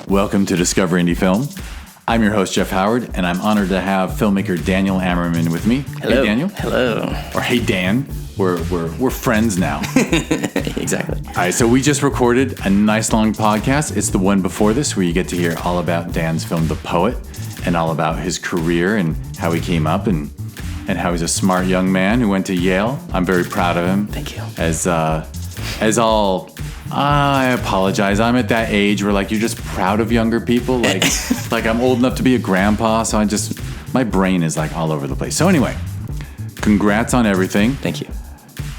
Welcome to Discover Indie Film. I'm your host, Jeff Howard, and I'm honored to have filmmaker Daniel Amerman with me. Hello. Hey, Daniel. Hello. Or hey, Dan. We're friends now. Exactly. All right, so we just recorded a nice long podcast. It's the one before this where you get to hear all about Dan's film, The Poet, and all about his career and how he came up and how he's a smart young man who went to Yale. I'm very proud of him. Thank you. I apologize. I'm at that age where you're just proud of younger people. Like I'm old enough to be a grandpa, so my brain is all over the place. So anyway, congrats on everything. Thank you.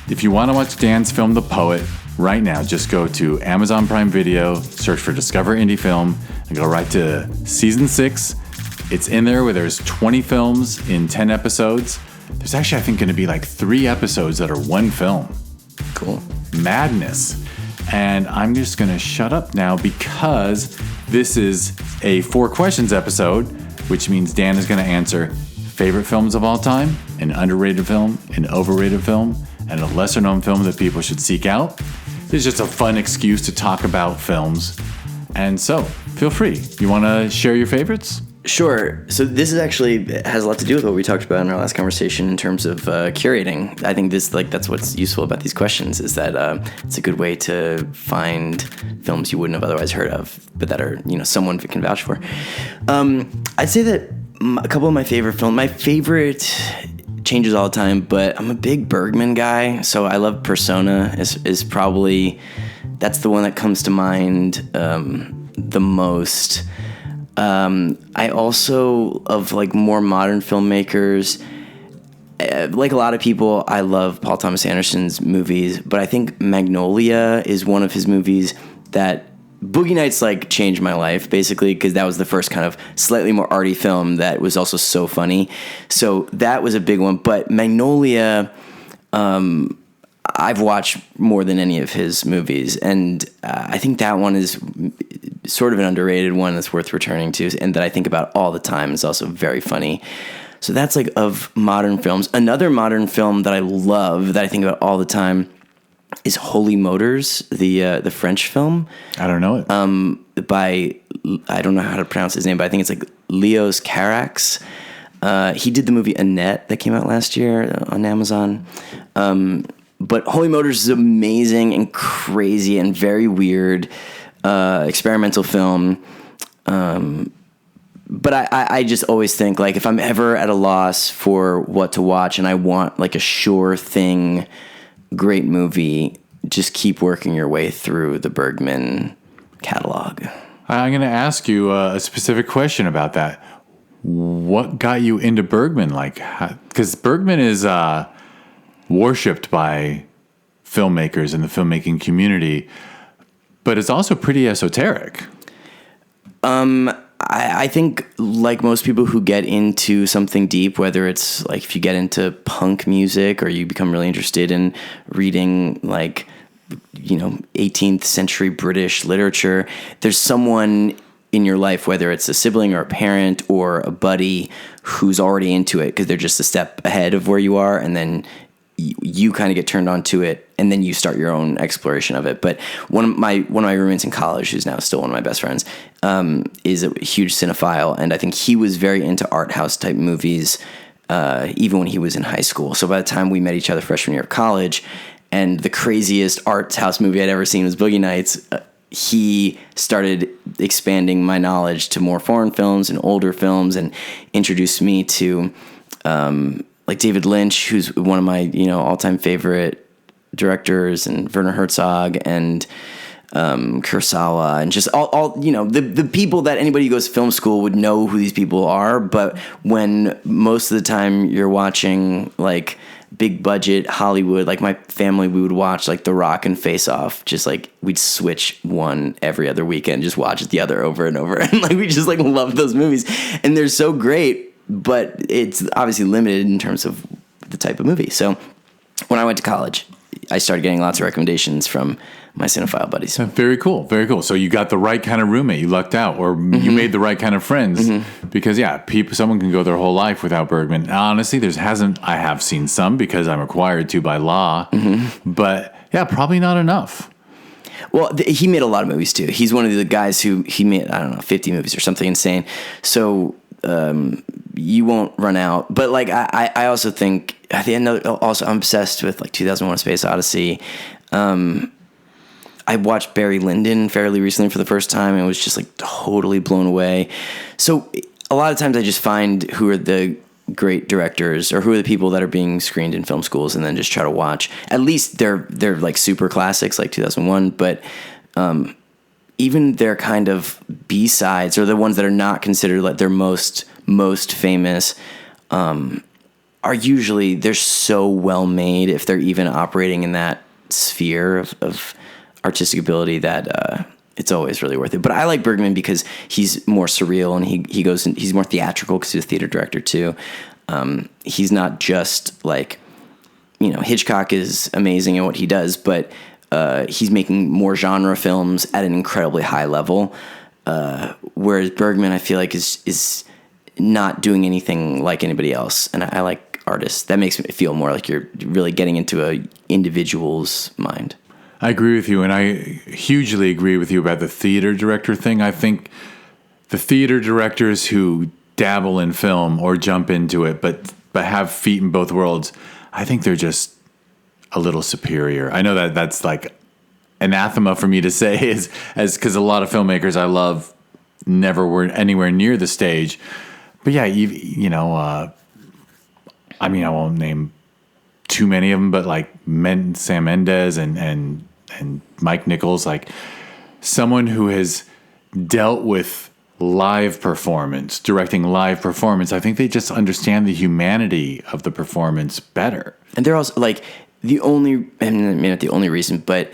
If you want to watch Dan's film, The Poet, right now, just go to Amazon Prime Video, search for Discover Indie Film, and go right to season 6. It's in there where there's 20 films in 10 episodes. There's actually, I think, going to be 3 episodes that are one film. Cool. Madness. And I'm just going to shut up now because this is a 4 questions episode, which means Dan is going to answer favorite films of all time, an underrated film, an overrated film, and a lesser known film that people should seek out. It's just a fun excuse to talk about films. And so, feel free. You want to share your favorites? Sure. So this is actually has a lot to do with what we talked about in our last conversation in terms of curating. I think that's what's useful about these questions is that it's a good way to find films you wouldn't have otherwise heard of, but that are someone can vouch for. I'd say that a couple of my favorite changes all the time, but I'm a big Bergman guy, so I love Persona. Is probably that's the one that comes to mind the most. I also, of more modern filmmakers, like a lot of people, I love Paul Thomas Anderson's movies, but I think Magnolia is one of his movies that Boogie Nights changed my life, basically, because that was the first kind of slightly more arty film that was also so funny. So that was a big one. But Magnolia, I've watched more than any of his movies, and I think that one is sort of an underrated one that's worth returning to, and that I think about all the time. It's also very funny. So that's of modern films. Another modern film that I love, that I think about all the time, is Holy Motors, the French film. I don't know it. By, I don't know how to pronounce his name, but I think it's Leos Carax. He did the movie Annette that came out last year on Amazon. But Holy Motors is amazing and crazy and very weird experimental film. But I just always think if I'm ever at a loss for what to watch and I want a sure thing, great movie, just keep working your way through the Bergman catalog. I'm going to ask you a specific question about that. What got you into Bergman? Because Bergman is worshipped by filmmakers in the filmmaking community, but it's also pretty esoteric. I think most people who get into something deep, whether it's if you get into punk music or you become really interested in reading 18th century British literature, there's someone in your life, whether it's a sibling or a parent or a buddy, who's already into it because they're just a step ahead of where you are, and then you kind of get turned on to it, and then you start your own exploration of it. But one of my roommates in college, who's now still one of my best friends, is a huge cinephile, and I think he was very into art house type movies, even when he was in high school. So by the time we met each other freshman year of college, and the craziest art house movie I'd ever seen was Boogie Nights, he started expanding my knowledge to more foreign films and older films, and introduced me to David Lynch, who's one of my all-time favorite directors, and Werner Herzog, and Kurosawa, and just all the people that anybody who goes to film school would know who these people are. But when most of the time you're watching big budget Hollywood, my family, we would watch The Rock and Face Off. Just we'd switch one every other weekend, just watch the other over and over, and we just love those movies, and they're so great. But it's obviously limited in terms of the type of movie. So when I went to college, I started getting lots of recommendations from my cinephile buddies. Very cool. Very cool. So you got the right kind of roommate. You lucked out, or you made the right kind of friends. Because someone can go their whole life without Bergman. Honestly, I have seen some because I'm required to by law. But yeah, probably not enough. Well, he made a lot of movies too. He's one of the guys he made, I don't know, 50 movies or something insane. So you won't run out. But like I also think at the end, also I'm obsessed with like 2001: A Space Odyssey. I watched Barry Lyndon fairly recently for the first time and was just like totally blown away. So a lot of times I just find who are the great directors or who are the people that are being screened in film schools and then just try to watch. At least they're like super classics like 2001, but even their kind of B-sides or the ones that are not considered like their most famous are usually, they're so well made if they're even operating in that sphere of artistic ability that it's always really worth it. But I like Bergman because he's more surreal and he goes in, he's more theatrical because he's a theater director too. He's not just like, Hitchcock is amazing at what he does, but he's making more genre films at an incredibly high level. Whereas Bergman, I feel like is not doing anything like anybody else. And I like artists. That makes me feel more like you're really getting into a individual's mind. I agree with you, and I hugely agree with you about the theater director thing. I think the theater directors who dabble in film or jump into it, but have feet in both worlds, I think they're just a little superior. I know that's like anathema for me to say, as because a lot of filmmakers I love never were anywhere near the stage. But yeah, I mean, I won't name too many of them, but like Sam Mendes and Mike Nichols, like someone who has dealt with live performance, directing live performance. I think they just understand the humanity of the performance better. And they're also like not the only reason, but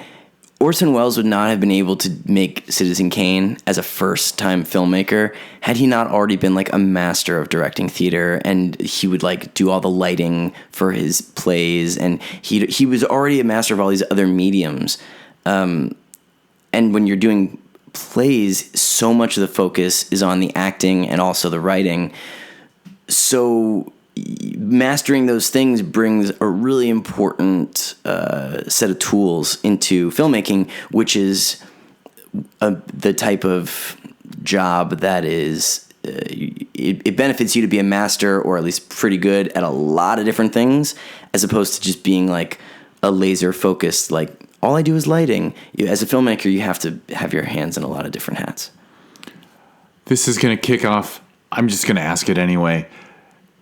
Orson Welles would not have been able to make Citizen Kane as a first-time filmmaker had he not already been like a master of directing theater, and he would like do all the lighting for his plays, and he was already a master of all these other mediums. And when you're doing plays, so much of the focus is on the acting and also the writing. So mastering those things brings a really important set of tools into filmmaking, which is the type of job that is it benefits you to be a master or at least pretty good at a lot of different things, as opposed to just being like a laser focused, like all I do is lighting. As a filmmaker, you have to have your hands in a lot of different hats. This is going to kick off. I'm just going to ask it anyway,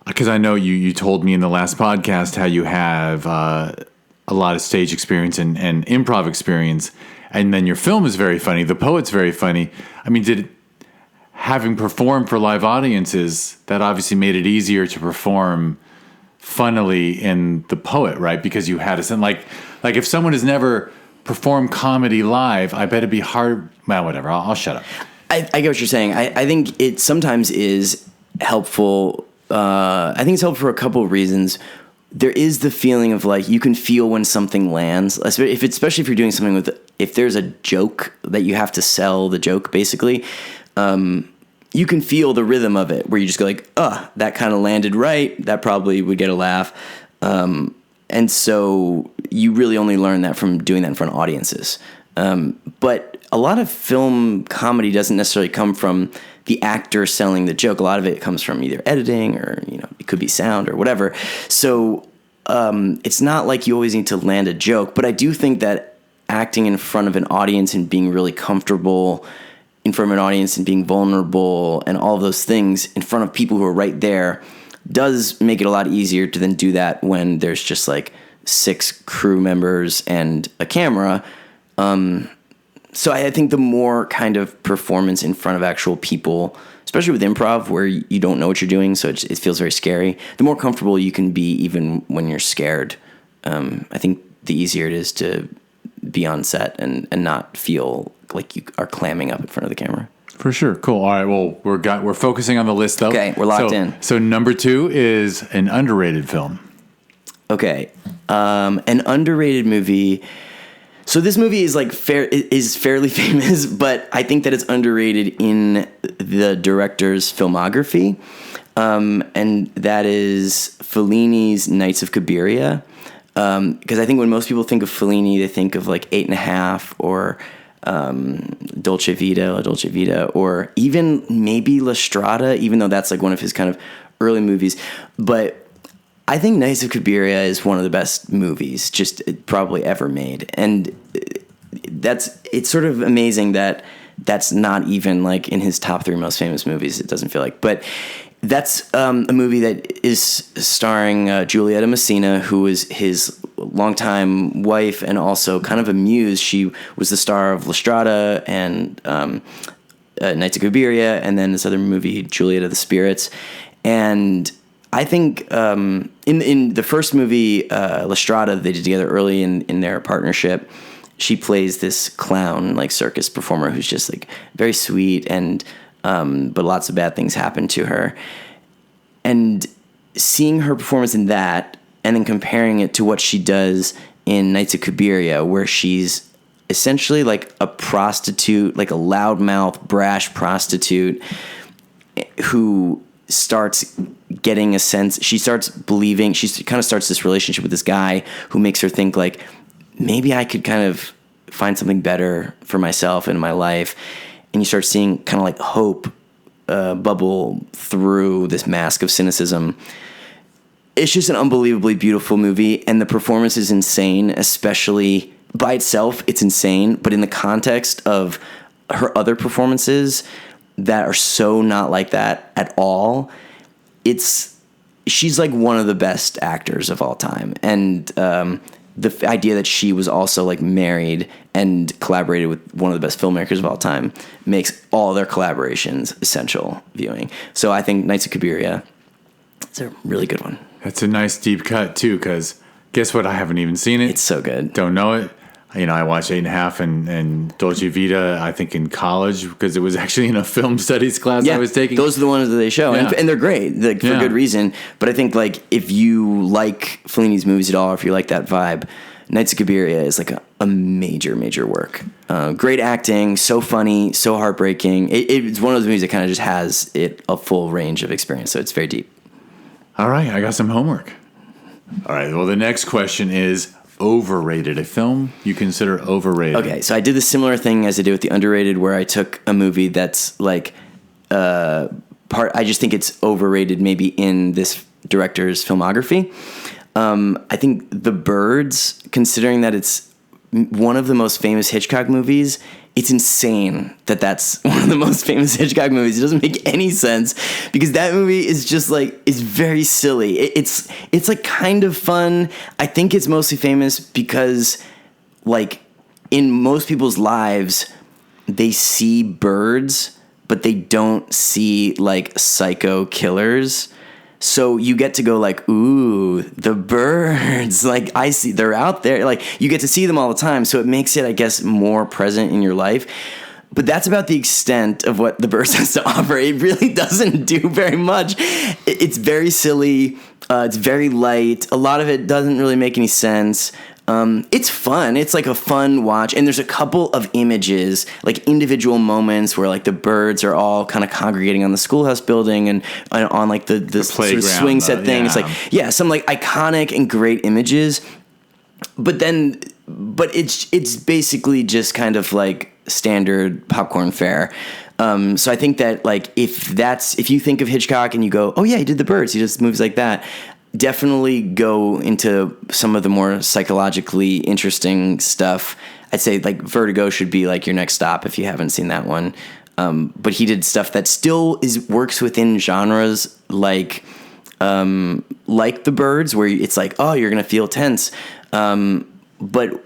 because I know you told me in the last podcast how you have a lot of stage experience and improv experience, and then your film is very funny. The Poet's very funny. I mean, having performed for live audiences, that obviously made it easier to perform funnily in The Poet, right? Because you had like if someone has never performed comedy live, I bet it'd be hard. Well, whatever. I'll shut up. I get what you're saying. I think it sometimes is helpful. I think it's helpful for a couple of reasons. There is the feeling of like you can feel when something lands, especially if you're doing something if there's a joke that you have to sell the joke, basically. You can feel the rhythm of it where you just go like, that kind of landed right. That probably would get a laugh. And so you really only learn that from doing that in front of audiences. But a lot of film comedy doesn't necessarily come from the actor selling the joke. A lot of it comes from either editing or, it could be sound or whatever. So it's not like you always need to land a joke, but I do think that acting in front of an audience and being really comfortable in front of an audience and being vulnerable and all of those things in front of people who are right there does make it a lot easier to then do that when there's just like 6 crew members and a camera. So I think the more kind of performance in front of actual people, especially with improv where you don't know what you're doing, so it feels very scary, the more comfortable you can be even when you're scared. I think the easier it is to be on set and not feel like you are clamming up in front of the camera. For sure. Cool. All right. Well, we're focusing on the list though. Okay. We're locked in. So number 2 is an underrated film. Okay. An underrated movie. So this movie is is fairly famous, but I think that it's underrated in the director's filmography. And that is Fellini's Nights of Cabiria. Because I think when most people think of Fellini, they think of like 8.5 or Dolce Vita, or even maybe La Strada, even though that's like one of his kind of early movies. But I think Nights of Cabiria is one of the best movies just probably ever made. And it's sort of amazing that that's not even like in his top 3 most famous movies. It doesn't feel like, but that's a movie that is starring Giulietta Messina, who is his longtime wife and also kind of a muse. She was the star of La Strada and Nights of Cabiria, and then this other movie, Juliet of the Spirits. And I think in the first movie, La Strada, they did together early in their partnership. She plays this clown, like circus performer, who's just like very sweet, and but lots of bad things happen to her. And seeing her performance in that, and then comparing it to what she does in Nights of Cabiria, where she's essentially like a prostitute, like a loudmouth, brash prostitute who starts getting a sense, she starts believing, she kind of starts this relationship with this guy who makes her think like, maybe I could kind of find something better for myself in my life. And you start seeing kind of like hope bubble through this mask of cynicism. It's just an unbelievably beautiful movie, and the performance is insane, especially by itself, it's insane, but in the context of her other performances that are so not like that at all, she's like one of the best actors of all time. And the idea that she was also like married and collaborated with one of the best filmmakers of all time makes all their collaborations essential viewing. So I think Nights of Cabiria, it's a really good one. That's a nice deep cut too, because guess what? I haven't even seen it. It's so good. Don't know it. You know, I watched 8.5 and Dolce Vita, I think in college, because it was actually in a film studies class I was taking. Those are the ones that they show. Yeah. And they're great, like, for good reason. But I think like if you like Fellini's movies at all, or if you like that vibe, Nights of Cabiria is like a major, major work. Great acting, so funny, so heartbreaking. It's one of those movies that kind of just has a full range of experience, so it's very deep. All right, I got some homework. All right, well, the next question is overrated. A film you consider overrated. Okay, so I did the similar thing as I did with the underrated, where I took a movie that's like I just think it's overrated maybe in this director's filmography. I think The Birds, considering that it's one of the most famous Hitchcock movies, it's insane that that's one of the most famous Hitchcock movies. It doesn't make any sense because that movie is just like, it's very silly. It's like kind of fun. I think it's mostly famous because like in most people's lives, they see birds, but they don't see like psycho killers. So you get to go like, ooh, the birds, like I see, they're out there. Like you get to see them all the time. So it makes it, I guess, more present in your life. But that's about the extent of what The Birds has to offer. It really doesn't do very much. It's very silly. It's very light. A lot of it doesn't really make any sense. It's fun. It's like a fun watch. And there's a couple of images, like individual moments where like the birds are all kind of congregating on the schoolhouse building and on like the sort of swing set thing. It's like, some like iconic and great images. But it's basically just kind of like standard popcorn fare. So I think that like if you think of Hitchcock and you go, oh yeah, he did The Birds, he does movies like that, definitely go into some of the more psychologically interesting stuff. I'd say like Vertigo should be like your next stop if you haven't seen that one. But he did stuff that still works within genres like The Birds, where it's like, oh, you're gonna feel tense. But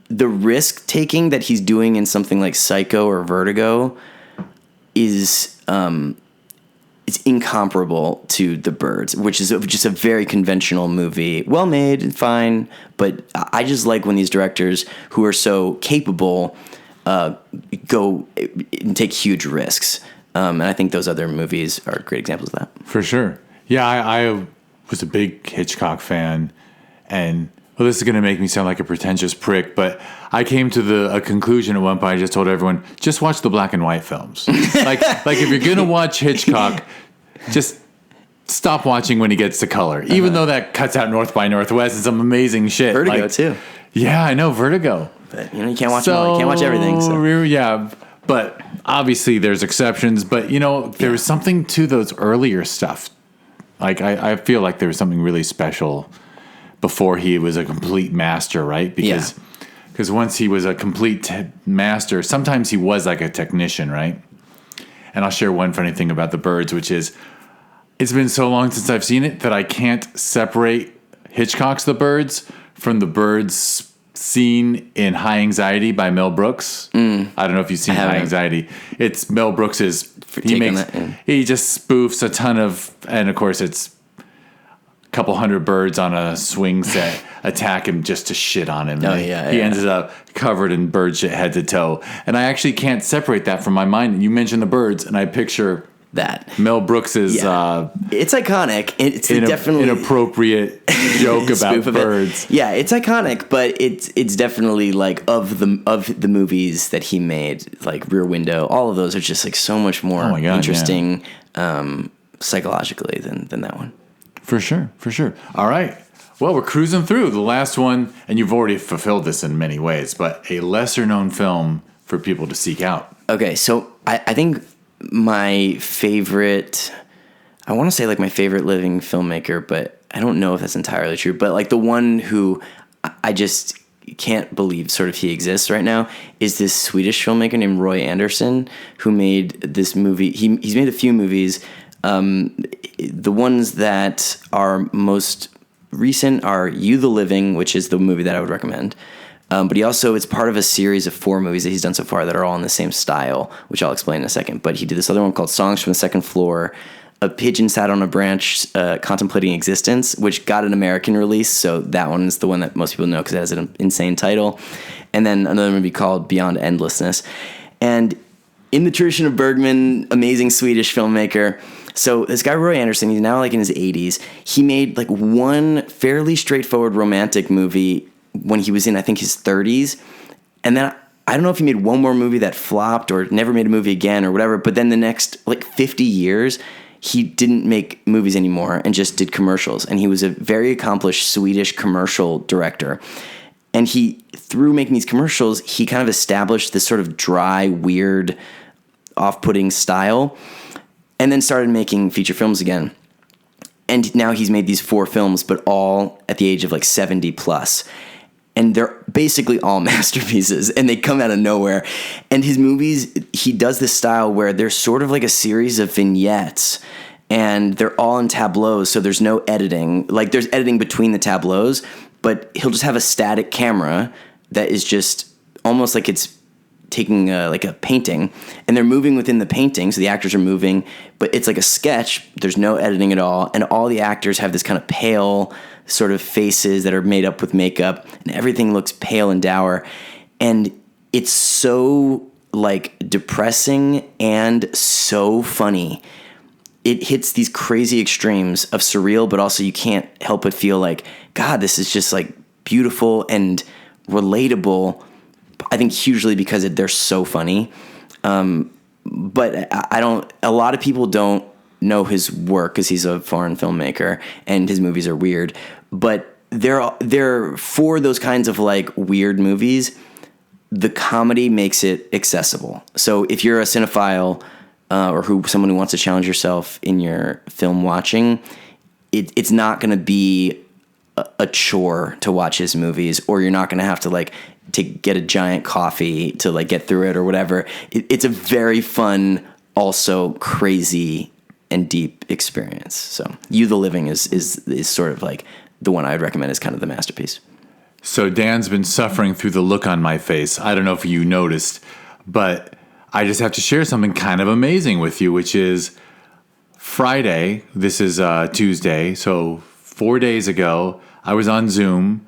the risk taking that he's doing in something like Psycho or Vertigo is it's incomparable to The Birds, which is just a very conventional movie, well made and fine. But I just like when these directors who are so capable go and take huge risks. And I think those other movies are great examples of that. For sure. Yeah, I was a big Hitchcock fan, and well, this is going to make me sound like a pretentious prick, but I came to a conclusion at one point. I just told everyone, just watch the black and white films. like if you're going to watch Hitchcock, just stop watching when he gets to color, even though that cuts out North by Northwest and some amazing shit. Vertigo too. Yeah, I know, Vertigo. But you can't watch them all. You can't watch everything. So. Yeah, but obviously there's exceptions. But there was something to those earlier stuff. Like I feel like there was something really special before he was a complete master, right? Because once he was a complete master, sometimes he was like a technician, right? And I'll share one funny thing about The Birds, which is it's been so long since I've seen it that I can't separate Hitchcock's The Birds from The Birds scene in High Anxiety by Mel Brooks. I don't know if you've seen High Anxiety. It's Mel Brooks's. He just spoofs a ton of, and of course it's a couple hundred birds on a swing set attack him just to shit on him. He ends up covered in bird shit head to toe. And I actually can't separate that from my mind. You mentioned The Birds, and I picture that Mel Brooks's it's iconic. It's definitely inappropriate joke about birds. Yeah, it's iconic, but it's definitely like of the movies that he made, like Rear Window, all of those are just like so much more interesting psychologically than that one. For sure. All right. Well, we're cruising through the last one, and you've already fulfilled this in many ways, but a lesser known film for people to seek out. Okay, so I think my favorite, I want to say like my favorite living filmmaker, but I don't know if that's entirely true, but like the one who I just can't believe sort of he exists right now is this Swedish filmmaker named Roy Andersson, who made this movie. He's made a few movies. The ones that are most recent are You the Living, which is the movie that I would recommend. But it's part of a series of 4 movies that he's done so far that are all in the same style, which I'll explain in a second. But he did this other one called Songs from the Second Floor. A pigeon sat on a branch contemplating existence, which got an American release. So that one is the one that most people know because it has an insane title. And then another movie called Beyond Endlessness. And in the tradition of Bergman, amazing Swedish filmmaker. So this guy, Roy Andersson, he's now like in his 80s. He made like one fairly straightforward romantic movie when he was in, I think, his 30s. And then I don't know if he made one more movie that flopped or never made a movie again or whatever. But then the next like 50 years, he didn't make movies anymore and just did commercials. And he was a very accomplished Swedish commercial director. And through making these commercials, he kind of established this sort of dry, weird, off-putting style, and then started making feature films again. And now he's made these 4 films, but all at the age of like 70 plus. And they're basically all masterpieces, and they come out of nowhere. And his movies, he does this style where there's sort of like a series of vignettes, and they're all in tableaus, so there's no editing. Like, there's editing between the tableaus, but he'll just have a static camera that is just almost like it's taking like a painting, and they're moving within the painting, so the actors are moving, but it's like a sketch. There's no editing at all, and all the actors have this kind of pale sort of faces that are made up with makeup, and everything looks pale and dour, and it's so like depressing and so funny. It hits these crazy extremes of surreal, but also you can't help but feel like, God, this is just like beautiful and relatable. I think hugely because they're so funny. But a lot of people don't know his work because he's a foreign filmmaker and his movies are weird. But they're for those kinds of like weird movies, the comedy makes it accessible. So if you're a cinephile or someone who wants to challenge yourself in your film watching, it's not going to be a chore to watch his movies, or you're not going to have to like to get a giant coffee to like get through it or whatever. It's a very fun, also crazy and deep experience. So You the Living is sort of like the one I would recommend as kind of the masterpiece. So Dan's been suffering through the look on my face. I don't know if you noticed, but I just have to share something kind of amazing with you, which is Friday. This is Tuesday. So 4 days ago, I was on Zoom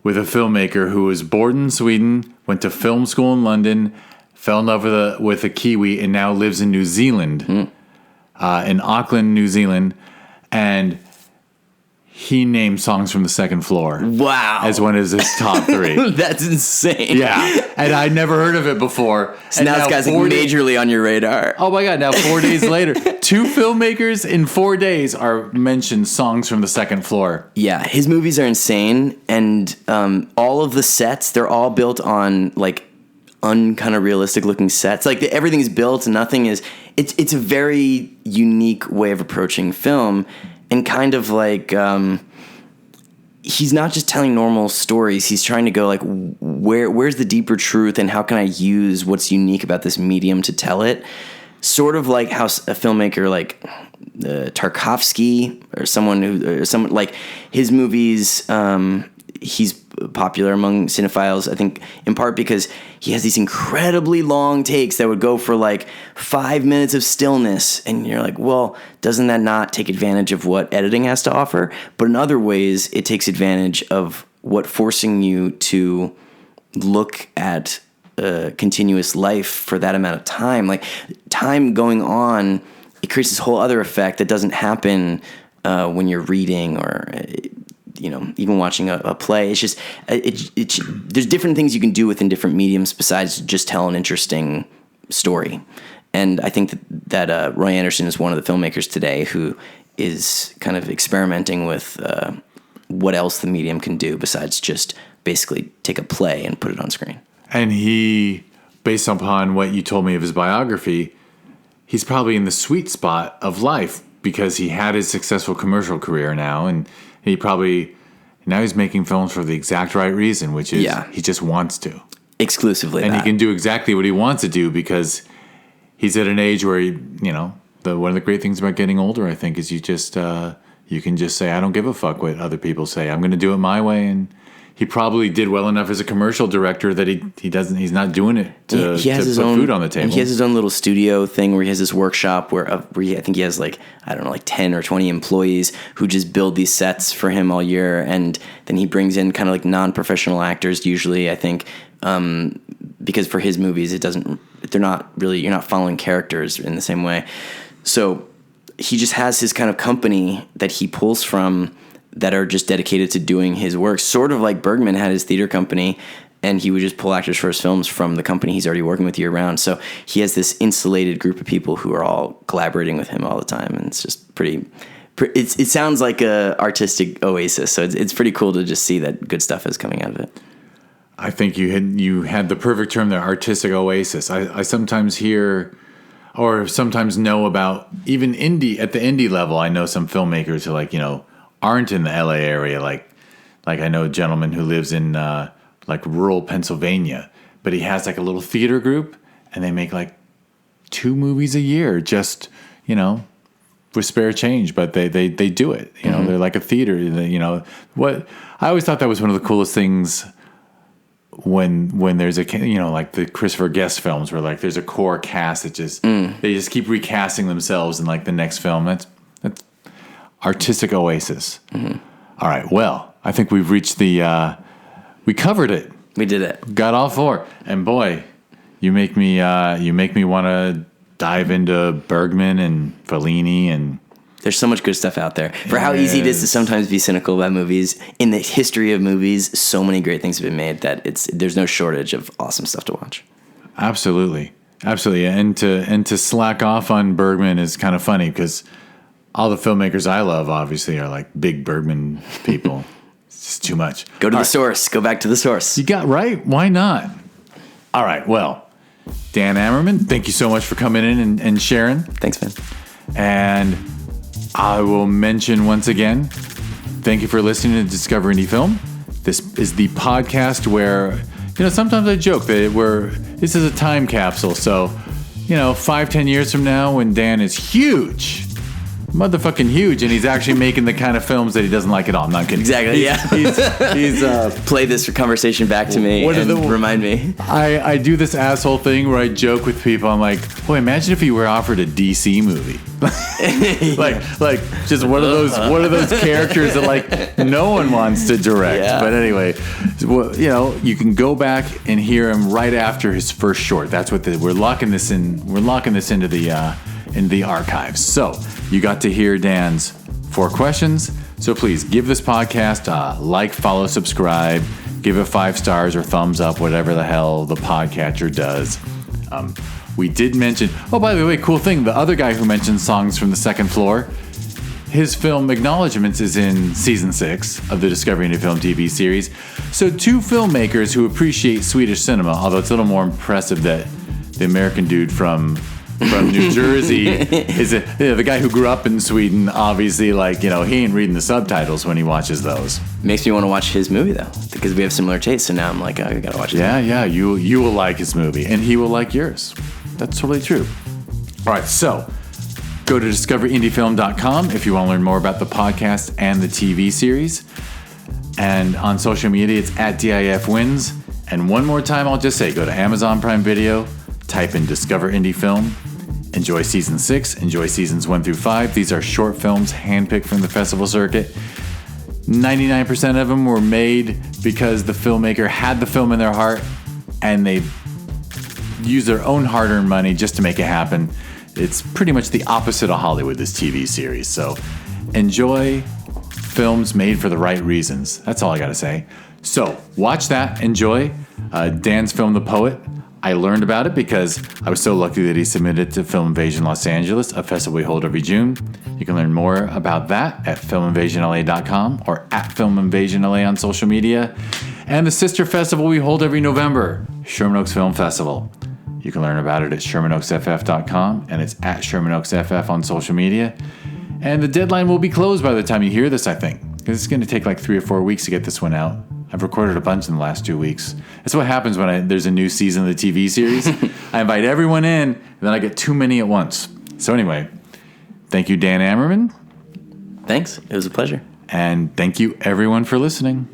with a filmmaker who was born in Sweden, went to film school in London, fell in love with a Kiwi, and now lives in New Zealand, in Auckland, New Zealand. And he named Songs from the Second Floor Wow. as one of his top 3. That's insane. Yeah. And I'd never heard of it before. So now this guy's like majorly on your radar. Oh my God. Now 4 days later, 2 filmmakers in 4 days are mentioned Songs from the Second Floor. Yeah. His movies are insane. And all of the sets, they're all built on like kind of realistic looking sets. Like everything's built and nothing is, it's a very unique way of approaching film. And kind of like, he's not just telling normal stories. He's trying to go like, where's the deeper truth, and how can I use what's unique about this medium to tell it? Sort of like how a filmmaker like Tarkovsky or someone like his movies. He's popular among cinephiles, I think, in part because he has these incredibly long takes that would go for like 5 minutes of stillness. And you're like, well, doesn't that not take advantage of what editing has to offer? But in other ways, it takes advantage of what forcing you to look at continuous life for that amount of time. Like time going on, it creates this whole other effect that doesn't happen when you're reading or even watching a play. It's just there's different things you can do within different mediums besides just tell an interesting story. And I think that Roy Andersson is one of the filmmakers today who is kind of experimenting with what else the medium can do besides just basically take a play and put it on screen. And he, based upon what you told me of his biography, he's probably in the sweet spot of life because he had his successful commercial career now, and now he's making films for the exact right reason, which is he just wants to. Exclusively and that. He can do exactly what he wants to do because he's at an age where, one of the great things about getting older, I think, is you can just say, I don't give a fuck what other people say. I'm going to do it my way. And he probably did well enough as a commercial director that he's not doing it to put food on the table. And he has his own little studio thing where he has this workshop where I think he has like 10 or 20 employees who just build these sets for him all year. And then he brings in kind of like non-professional actors usually, I think, because for his movies, you're not following characters in the same way. So he just has his kind of company that he pulls from that are just dedicated to doing his work, sort of like Bergman had his theater company, and he would just pull actors for his films from the company he's already working with year round. So he has this insulated group of people who are all collaborating with him all the time, and it's just it sounds like a artistic oasis. So it's pretty cool to just see that good stuff is coming out of it. I think you had the perfect term there, artistic oasis. I sometimes hear or sometimes know about even at the indie level. I know some filmmakers who aren't in the LA area. Like I know a gentleman who lives in rural Pennsylvania, but he has like a little theater group, and they make like 2 movies a year, just with spare change. But they do it. Mm-hmm. They're like a theater. What I always thought that was one of the coolest things when there's like the Christopher Guest films where like there's a core cast that just they just keep recasting themselves in like the next film. That's artistic oasis. Mm-hmm. All right. Well, I think we've reached we covered it. We did it. Got all 4. And boy, you make me want to dive into Bergman and Fellini, and there's so much good stuff out there. For how easy it is to sometimes be cynical about movies, in the history of movies, so many great things have been made that there's no shortage of awesome stuff to watch. Absolutely. And to slack off on Bergman is kind of funny because all the filmmakers I love, obviously, are like big Bergman people. It's just too much. Go to the source. Go back to the source. You got right. Why not? All right. Well, Dan Amerman, thank you so much for coming in and sharing. Thanks, man. And I will mention once again, thank you for listening to Discover Indie Film. This is the podcast where, sometimes I joke that this is a time capsule. So, 5-10 years from now when Dan is huge, motherfucking huge, and he's actually making the kind of films that he doesn't like at all. I'm not kidding. Exactly. He's play this conversation back to me and remind me. I do this asshole thing where I joke with people. I'm like, boy, imagine if he were offered a DC movie, like just one of those characters that like no one wants to direct. Yeah. But anyway, you can go back and hear him right after his first short. That's what we're locking this in. We're locking this into the archives. So you got to hear Dan's 4 questions, So please give this podcast a like, follow, subscribe, give it 5 stars or thumbs up, whatever the hell the podcatcher does. We did mention, oh, by the way, cool thing, the other guy who mentioned Songs from the Second Floor, his film Acknowledgements is in season 6 of the Discovery Indie Film TV series. So 2 filmmakers who appreciate Swedish cinema, although it's a little more impressive that the American dude from New Jersey is the guy who grew up in Sweden. Obviously, he ain't reading the subtitles when he watches those. Makes me want to watch his movie though, because we have similar tastes. So now I'm like, I gotta watch it. Yeah, you will like his movie, and he will like yours. That's totally true. All right, so go to discoveryndiefilm.com if you want to learn more about the podcast and the TV series. And on social media, it's @DIFWins. And one more time, I'll just say, go to Amazon Prime Video, type in Discover Indie Film, enjoy season 6, enjoy seasons 1 through 5. These are short films handpicked from the festival circuit. 99% of them were made because the filmmaker had the film in their heart and they used their own hard-earned money just to make it happen. It's pretty much the opposite of Hollywood, this TV series. So enjoy films made for the right reasons. That's all I got to say. So watch that, enjoy. Dan's film, The Poet. I learned about it because I was so lucky that he submitted to Film Invasion Los Angeles, a festival we hold every June. You can learn more about that at filminvasionla.com or at filminvasionla on social media. And the sister festival we hold every November, Sherman Oaks Film Festival. You can learn about it at shermanoaksff.com, and it's at shermanoaksff on social media. And the deadline will be closed by the time you hear this, I think, because it's going to take like 3 or 4 weeks to get this one out. I've recorded a bunch in the last 2 weeks. That's what happens when there's a new season of the TV series. I invite everyone in, and then I get too many at once. So anyway, thank you, Dan Amerman. Thanks. It was a pleasure. And thank you, everyone, for listening.